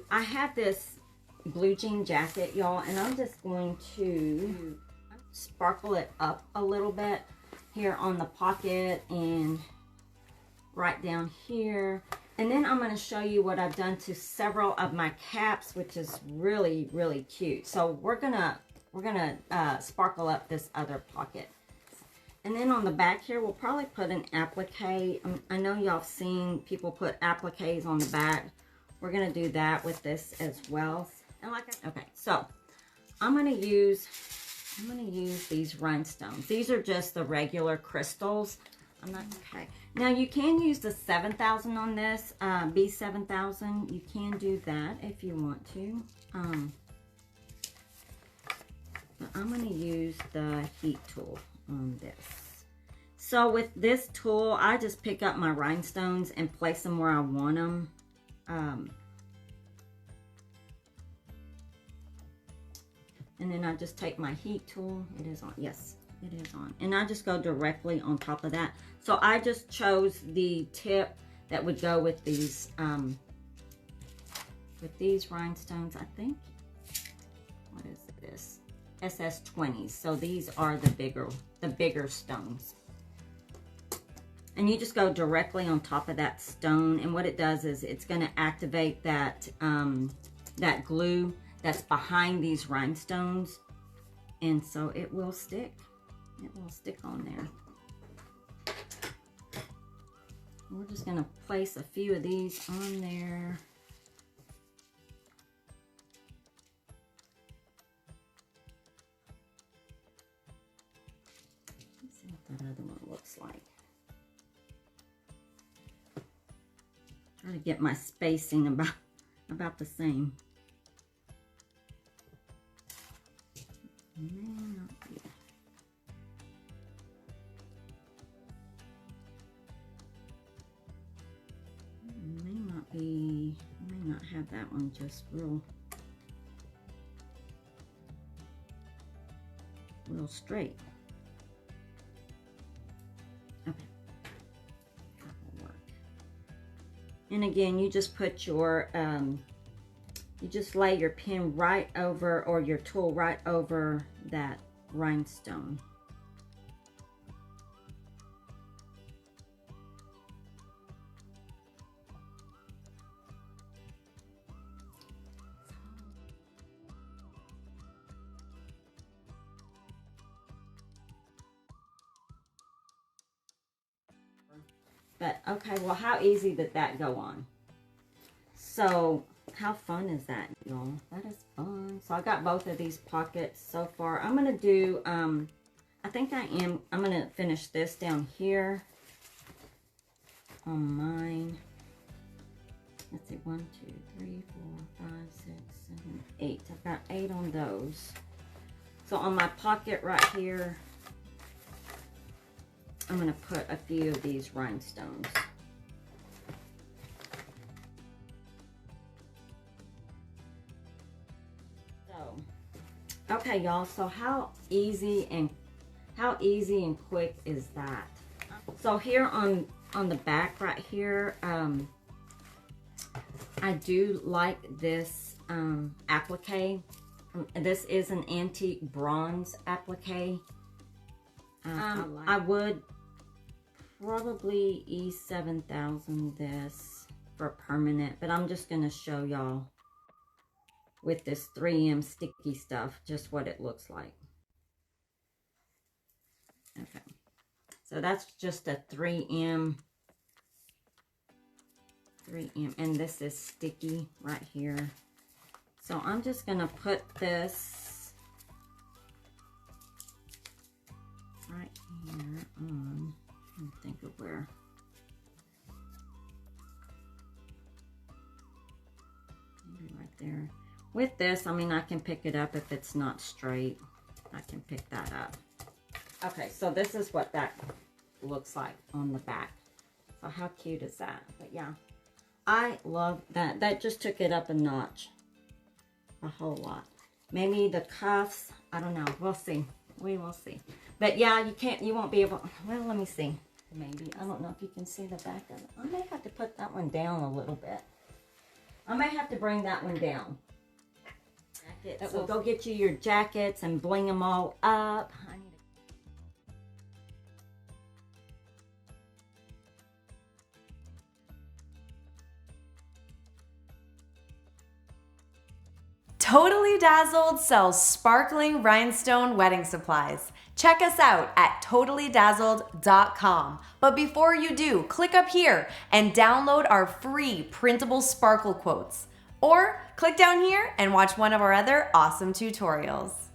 I have this blue jean jacket, y'all, and I'm just going to sparkle it up a little bit here on the pocket and right down here. And then I'm going to show you what I've done to several of my caps, which is really, really cute. So we're gonna sparkle up this other pocket. And then on the back here, we'll probably put an applique. I know y'all have seen people put appliques on the back. We're gonna do that with this as well. And okay, so I'm gonna use these rhinestones. These are just the regular crystals. Okay. Now you can use the 7000 on this, B7000. You can do that if you want to. But I'm going to use the heat tool on this. So with this tool, I just pick up my rhinestones and place them where I want them. And then I just take my heat tool. It is on. Yes, it is on. And I just go directly on top of that. So I just chose the tip that would go with these rhinestones. I think, what is this? SS20s. So these are the bigger stones. And you just go directly on top of that stone. And what it does is it's going to activate that, that glue that's behind these rhinestones. And so it will stick. It will stick on there. We're just going to place a few of these on there. Let's see what that other one looks like. Try to get my spacing about the same. May not have that one just real straight. Okay, that will work. And again, you just put your you just lay your pen right over, or your tool right over that rhinestone. But okay, well, how easy did that go on? So how fun is that, y'all? That is fun. So I got both of these pockets so far. I'm gonna do I think I'm gonna finish this down here on mine. Let's see, 1, 2, 3, 4, 5, 6, 7, 8. I've got 8 on those. So on my pocket right here, I'm going to put a few of these rhinestones. So, okay, y'all. So how easy and quick is that? So here on the back right here, I do like this applique. This is an antique bronze applique. I would probably E7000 this for permanent, but I'm just going to show y'all with this 3M sticky stuff just what it looks like. Okay, so that's just a 3M, and this is sticky right here. So I'm just going to put this right here on. I'm trying to think of where. Maybe right there. With this, I mean, I can pick it up if it's not straight. I can pick that up. Okay, so this is what that looks like on the back. So how cute is that? But yeah, I love that. That just took it up a notch. A whole lot. Maybe the cuffs, I don't know. We'll see. We will see. But yeah, you won't be able, well, let me see. Maybe, I don't know if you can see the back of it. I may have to put that one down a little bit. I may have to bring that one down. So go get you your jackets and bling them all up. Totally Dazzled sells sparkling rhinestone wedding supplies. Check us out at totallydazzled.com. But before you do, click up here and download our free printable sparkle quotes. Or click down here and watch one of our other awesome tutorials.